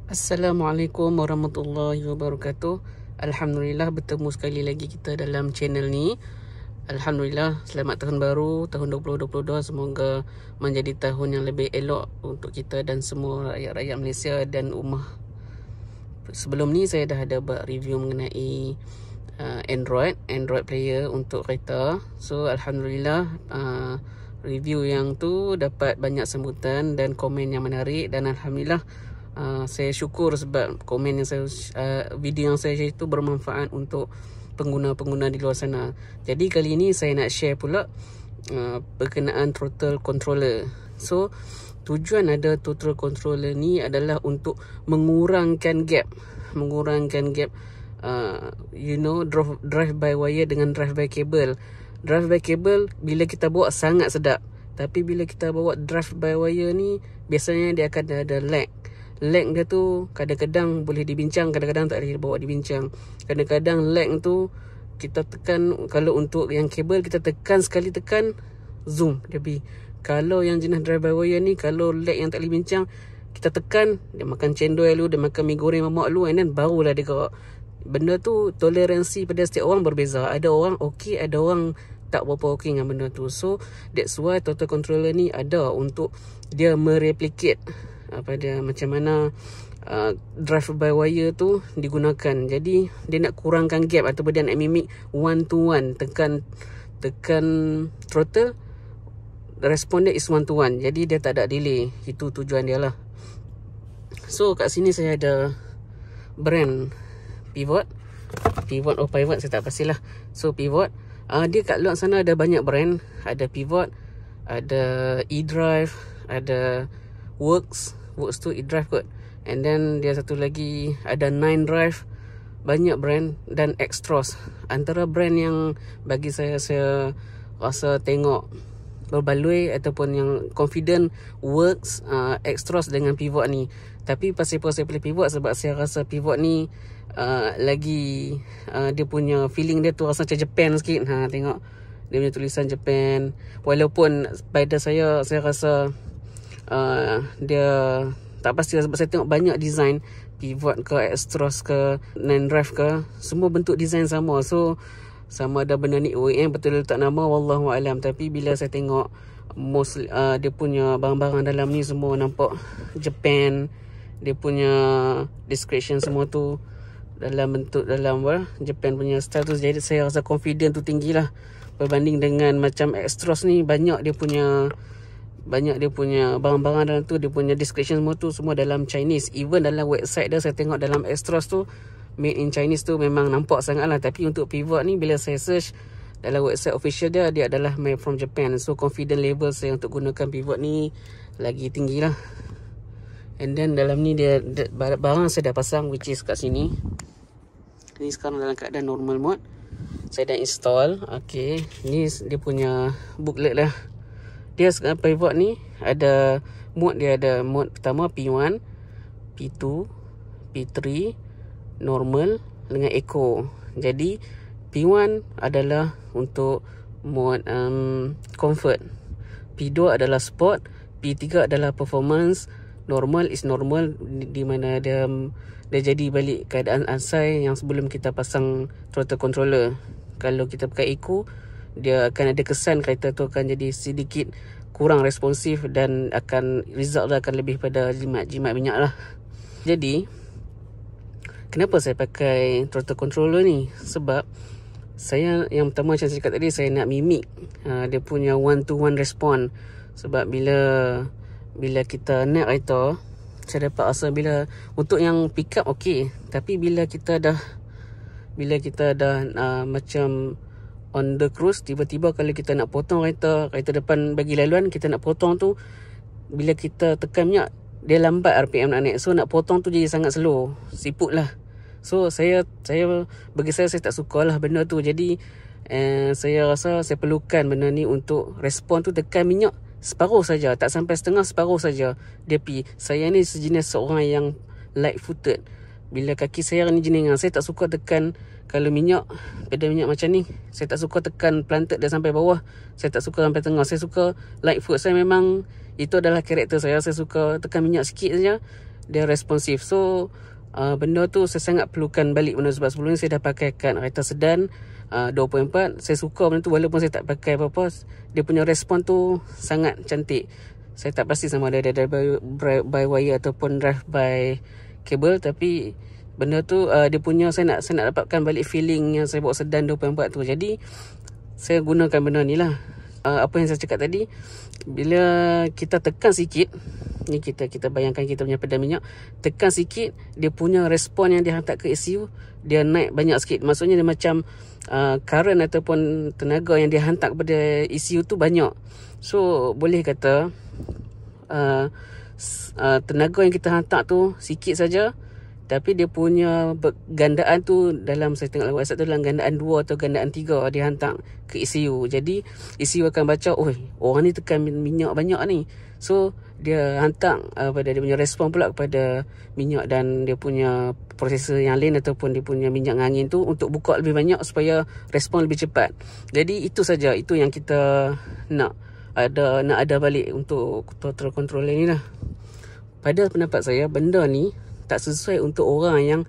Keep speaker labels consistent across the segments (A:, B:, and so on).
A: Assalamualaikum warahmatullahi wabarakatuh. Alhamdulillah bertemu sekali lagi kita dalam channel ni. Alhamdulillah, selamat tahun baru tahun 2022. Semoga menjadi tahun yang lebih elok untuk kita dan semua rakyat-rakyat Malaysia dan ummah. Sebelum ni saya dah ada buat review mengenai Android player untuk kereta. So Alhamdulillah, review yang tu dapat banyak sambutan dan komen yang menarik, dan Alhamdulillah saya syukur sebab komen yang saya video yang saya share itu bermanfaat untuk pengguna-pengguna di luar sana. Jadi kali ini saya nak share pula berkenaan throttle controller. So tujuan ada throttle controller ni adalah untuk mengurangkan gap drive by wire dengan drive by cable. Drive by cable bila kita bawa sangat sedap, tapi bila kita bawa drive by wire ni biasanya dia akan ada lag dia tu kadang-kadang boleh dibincang, kadang-kadang tak boleh bawa dibincang. Kadang-kadang lag tu kita tekan, kalau untuk yang kabel kita tekan sekali, tekan zoom dia pergi. Kalau yang jenis drive by wire ni, kalau lag yang tak boleh bincang, kita tekan, dia makan cendol dulu, dia makan mi goreng mamak dulu, and then barulah dia gerak. Benda tu toleransi pada setiap orang berbeza. Ada orang okey, ada orang tak berapa okey dengan benda tu. So that's why throttle controller ni ada untuk dia mereplicate macam mana drive by wire tu digunakan. Jadi dia nak kurangkan gap ataupun dia nak mimik one to one. Tekan throttle, respon dia is one to one, jadi dia tak ada delay. Itu tujuan dia lah. So kat sini saya ada brand Pivot saya tak pastilah. So Pivot, dia kat luar sana ada banyak brand. Ada Pivot, ada eDrive, ada Works tu eDrive kot. And then dia satu lagi ada Nine Drive. Banyak brand. Dan Extros. Antara brand yang bagi saya rasa tengok berbaloi ataupun yang confident, Works, Extros dengan Pivot ni. Tapi pasal saya pilih Pivot sebab saya rasa Pivot ni lagi dia punya feeling dia tu rasa macam Japan sikit. Tengok dia punya tulisan Japan. Walaupun pada saya rasa dia tak pasti sebab saya tengok banyak design Pivot ke Extros ke Nine Drive ke, semua bentuk design sama. So sama ada benda ni OEM betul letak nama, wallahu alam. Tapi bila saya tengok dia punya barang-barang dalam ni semua nampak Japan. Dia punya description semua tu dalam bentuk Japan punya style tu. Jadi saya rasa confident tu tinggi lah berbanding dengan macam Extros ni. Banyak dia punya barang-barang dalam tu, dia punya description semua tu semua dalam Chinese. Even dalam website dia, saya tengok dalam Extros tu made in Chinese tu memang nampak sangat lah. Tapi untuk Pivot ni bila saya search dalam website official dia adalah made from Japan. So confident level saya untuk gunakan Pivot ni lagi tinggi lah. And then dalam ni dia barang saya dah pasang, which is kat sini. Ni sekarang dalam keadaan normal mode. Saya dah install. Okay, ni dia punya booklet lah. Dia sekarang Pivot ni ada mode. Dia ada mode pertama P1, P2, P3, normal dengan eco. Jadi P1 adalah untuk mode comfort, P2 adalah sport, P3 adalah performance, normal is normal, di mana dia jadi balik keadaan asal yang sebelum kita pasang throttle controller. Kalau kita pakai eco, dia akan ada kesan kereta tu akan jadi sedikit kurang responsif dan result dia akan lebih pada jimat minyak lah. Jadi kenapa saya pakai throttle controller ni? Sebab saya yang pertama macam saya cakap tadi, saya nak mimik dia punya one to one respon. Sebab bila kita naik kereta, saya dapat rasa bila untuk yang pick up okey, tapi bila kita dah macam on the cruise, tiba-tiba kalau kita nak potong kereta depan bagi laluan, kita nak potong tu, bila kita tekan minyak, dia lambat RPM nak naik. So nak potong tu jadi sangat slow, siput lah. So bagi saya tak suka lah benda tu. Jadi saya rasa saya perlukan benda ni untuk respon tu. Tekan minyak separuh saja, tak sampai setengah, separuh saja dia pergi. Saya ni sejenis seorang yang light footed. Bila kaki saya ni jenis, saya tak suka tekan. Kalau pedal minyak macam ni, saya tak suka tekan planted dia sampai bawah. Saya tak suka sampai tengah. Saya suka light foot. Saya memang, itu adalah karakter saya. Saya suka tekan minyak sikit saja, dia responsif. So benda tu saya sangat perlukan balik benda, sebab sebelum ni saya dah pakai kat kereta sedan 2.4. Saya suka benda tu walaupun saya tak pakai apa-apa. Dia punya respon tu sangat cantik. Saya tak pasti sama ada drive by wire ataupun drive by cable, tapi benda tu dia punya saya nak dapatkan balik feeling yang saya bawa sedan 2.4 tu. Jadi saya gunakan benda ni lah. Apa yang saya cakap tadi, bila kita tekan sikit ni, kita bayangkan kita punya pedal minyak, tekan sikit, dia punya respon yang dia hantar ke ECU dia naik banyak sikit. Maksudnya dia macam current ataupun tenaga yang dia hantar kepada ECU tu banyak. So boleh kata tenaga yang kita hantar tu sikit saja, tapi dia punya gandaan tu dalam, saya tengok website tu, dalam gandaan 2 atau gandaan 3 dia hantar ke ECU. Jadi ECU akan baca, oh orang ni tekan minyak banyak ni. So dia hantar dia punya respon pula kepada minyak dan dia punya prosesor yang lain ataupun dia punya minyak angin tu untuk buka lebih banyak supaya respon lebih cepat. Jadi itu saja, itu yang kita nak ada balik untuk total controller ni lah. Pada pendapat saya, benda ni tak sesuai untuk orang yang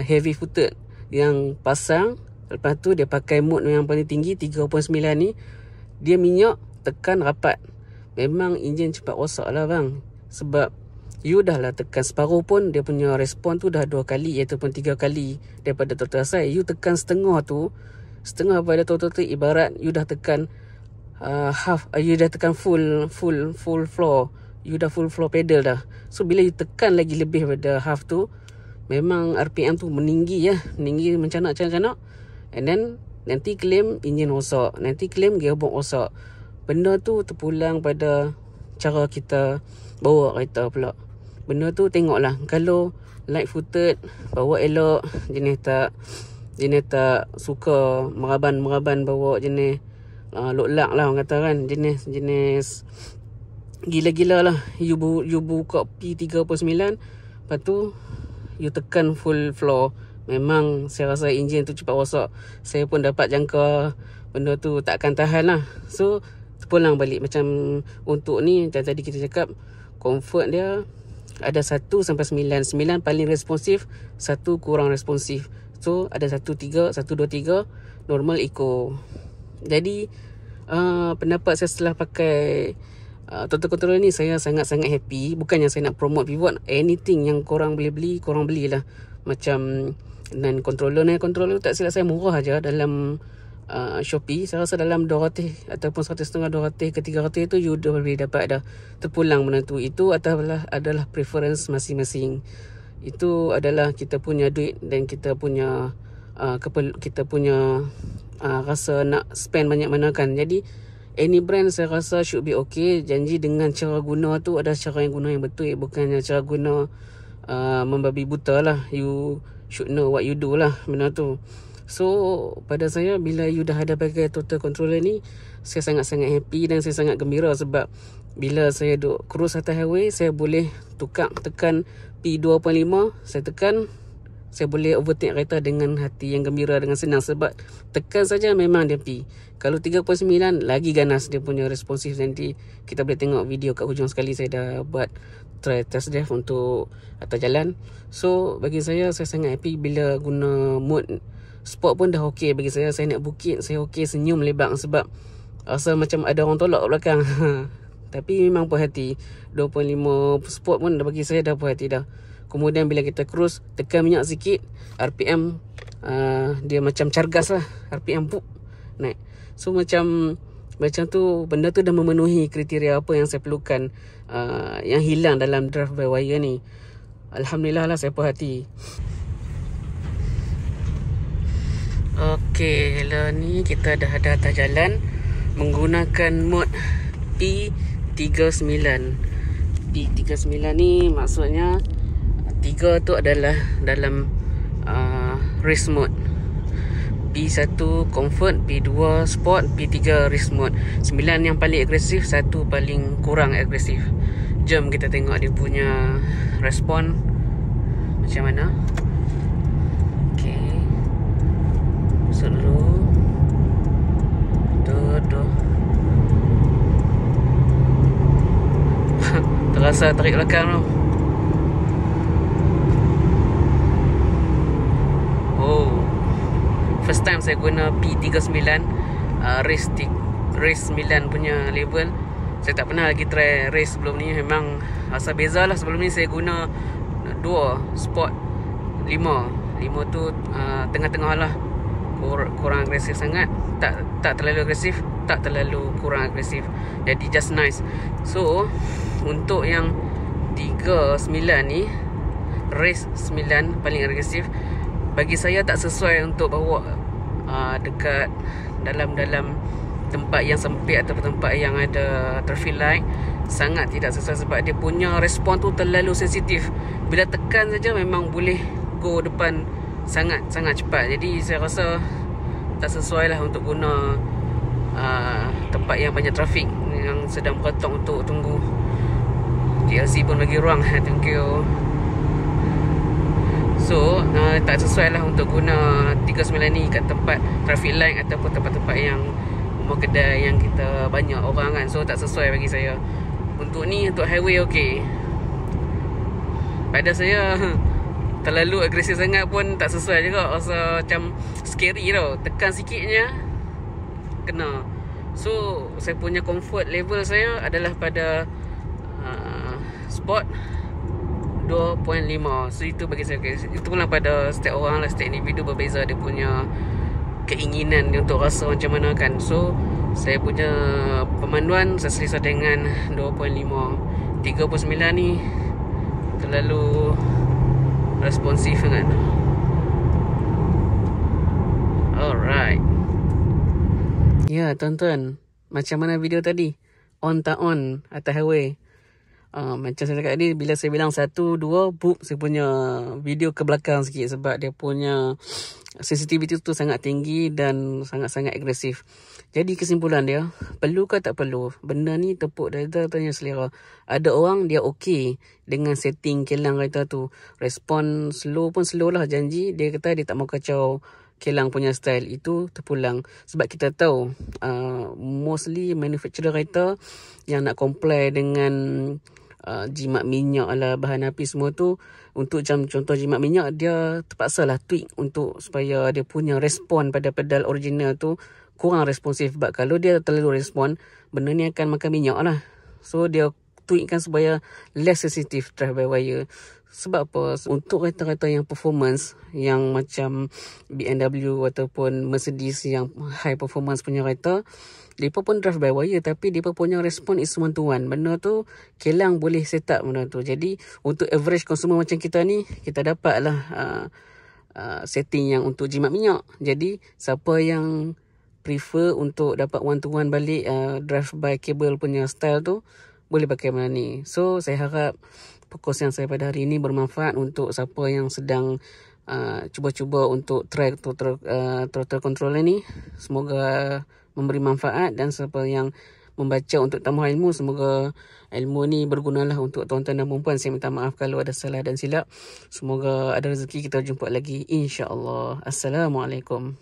A: heavy footed, yang pasang lepas tu dia pakai mode yang paling tinggi 3.9 ni, dia minyak tekan rapat. Memang enjin cepat rosak lah bang. Sebab you dah lah tekan separuh pun dia punya respon tu dah 2 kali ataupun 3 kali daripada total size. You tekan setengah tu, setengah pada total tu ibarat you dah tekan half, you dah tekan full floor. You dah full floor pedal dah. So bila you tekan lagi lebih pada half tu, memang RPM tu meninggi ya, meninggi mencanak-canak. And then nanti claim enjin rosak, nanti claim gearbox rosak. Benda tu terpulang pada cara kita bawa kereta pula. Benda tu tengoklah, kalau light footed, bawa elok, jenis tak suka meraban bawa jenis lock lah orang kata kan, jenis gila-gila lah. You buka P3.9, lepas tu you tekan full floor, memang saya rasa enjin tu cepat rosak. Saya pun dapat jangka benda tu tak akan tahan lah. So terpulang balik macam untuk ni, dan tadi kita cakap comfort dia ada 1 sampai 9. 9 paling responsif, 1 kurang responsif. So ada 1, 2, 3 normal, eco. Jadi pendapat saya setelah pakai total controller ni, saya sangat-sangat happy. Bukannya saya nak promote pivot, anything yang korang boleh beli, korang belilah. Macam dan controller tak silap saya murah aja dalam Shopee. Saya rasa dalam 200 ataupun 150, 200 ke 300 tu you dah boleh dapat dah terpulang benda tu. Itu adalah preference masing-masing. Itu adalah kita punya duit dan kita punya rasa nak spend banyak mana kan. Jadi any brand saya rasa should be okay. Janji dengan cara guna tu ada cara yang guna yang betul, bukannya cara guna membabi buta lah. You should know what you do lah benda tu. So pada saya, bila you dah ada pakai total controller ni, saya sangat-sangat happy dan saya sangat gembira. Sebab bila saya duk cruise atas highway, saya boleh tekan P2.5, saya tekan, saya boleh overtake kereta dengan hati yang gembira, dengan senang. Sebab tekan saja memang dia P. Kalau 3.9 lagi ganas dia punya responsif. Nanti kita boleh tengok video kat hujung sekali, saya dah buat try test drive untuk atas jalan. So bagi saya sangat happy bila guna mode sport pun dah okey bagi saya. Saya naik bukit, saya okey, senyum lebang sebab rasa macam ada orang tolak kat belakang. Tapi memang puas hati. 2.5 sport pun bagi saya dah puas hati dah. Kemudian bila kita cruise, tekan minyak sikit, RPM dia macam cargas lah, RPM naik. So macam tu, benda tu dah memenuhi kriteria apa yang saya perlukan, yang hilang dalam drive by wire ni. Alhamdulillah lah, saya puas hati. Okey, hello, ni kita dah ada atas jalan menggunakan mode P39. P39 ni maksudnya 3 tu adalah dalam race mode, P1 comfort, P2 sport, P3 race mode. 9 yang paling agresif, 1 paling kurang agresif. Jom kita tengok dia punya respon macam mana. Okey, masuk dulu. Tuh terasa tarik belakang tu. first time saya guna P39 race 9 punya level. Saya tak pernah lagi try race sebelum ni. Memang rasa beza lah. Sebelum ni saya guna 2 sport 5 tu tengah-tengah lah, kurang agresif sangat, tak terlalu agresif, tak terlalu kurang agresif, jadi just nice. So untuk yang 39 ni, race 9 paling agresif, bagi saya tak sesuai untuk bawa dekat dalam tempat yang sempit atau tempat yang ada traffic light. Sangat tidak sesuai sebab dia punya respon tu terlalu sensitif. Bila tekan saja memang boleh go depan sangat cepat. Jadi saya rasa tak sesuai lah untuk guna tempat yang banyak trafik, yang sedang berketok untuk tunggu. GLC pun bagi ruang. Thank you. So tak sesuai lah untuk guna 39 ni kat tempat traffic light ataupun tempat-tempat yang rumah kedai yang kita banyak orang kan. So tak sesuai bagi saya. Untuk ni, untuk highway okey. Pada saya terlalu agresif sangat pun tak sesuai juga. Rasa macam scary tau. Tekan sikitnya kena. So saya punya comfort level saya adalah pada sport 2.5. So itu bagi saya okay. Itu pula pada setiap orang lah, setiap individu berbeza dia punya keinginan dia untuk rasa macam mana kan. So saya punya pemanduan saya selesa dengan 2.5. 39 ni terlalu responsif sangat. Alright. Ya tuan-tuan, macam mana video tadi? On tak on atas highway? Macam saya cakap tadi, bila saya bilang 1, 2, boop, saya punya video ke belakang sikit sebab dia punya sensitivity tu sangat tinggi dan sangat-sangat agresif. Jadi kesimpulan dia, perlu ke tak perlu? Benda ni tepuk dada tanya selera. Ada orang dia okey dengan setting kilang kereta tu. Respon slow pun slow lah, janji. Dia kata dia tak mau kacau kilang punya style. Itu terpulang. Sebab kita tahu mostly manufacturer kereta yang nak comply dengan jimat minyak lah, bahan api semua tu, untuk contoh jimat minyak, dia terpaksalah tweak untuk supaya dia punya respon pada pedal original tu kurang responsif. Sebab kalau dia terlalu respon, benda ni akan makan minyak lah. So dia tweakkan supaya less sensitive drive by wire. Sebab apa? Untuk kereta-kereta yang performance, yang macam BMW ataupun Mercedes yang high performance punya kereta, mereka pun drive by wire, tapi mereka punya respon is one to one. Benda tu kilang boleh set up benda tu. Jadi untuk average consumer macam kita ni, kita dapatlah setting yang untuk jimat minyak. Jadi siapa yang prefer untuk dapat one to one balik drive by cable punya style tu, boleh pakai benda ni. So saya harap perkongsian saya pada hari ini bermanfaat untuk siapa yang sedang cuba-cuba untuk try throttle controller ni. Semoga memberi manfaat, dan siapa yang membaca untuk tambah ilmu, semoga ilmu ni bergunalah untuk tuan-tuan dan puan-puan. Saya minta maaf kalau ada salah dan silap. Semoga ada rezeki kita jumpa lagi, insya-Allah. Assalamualaikum.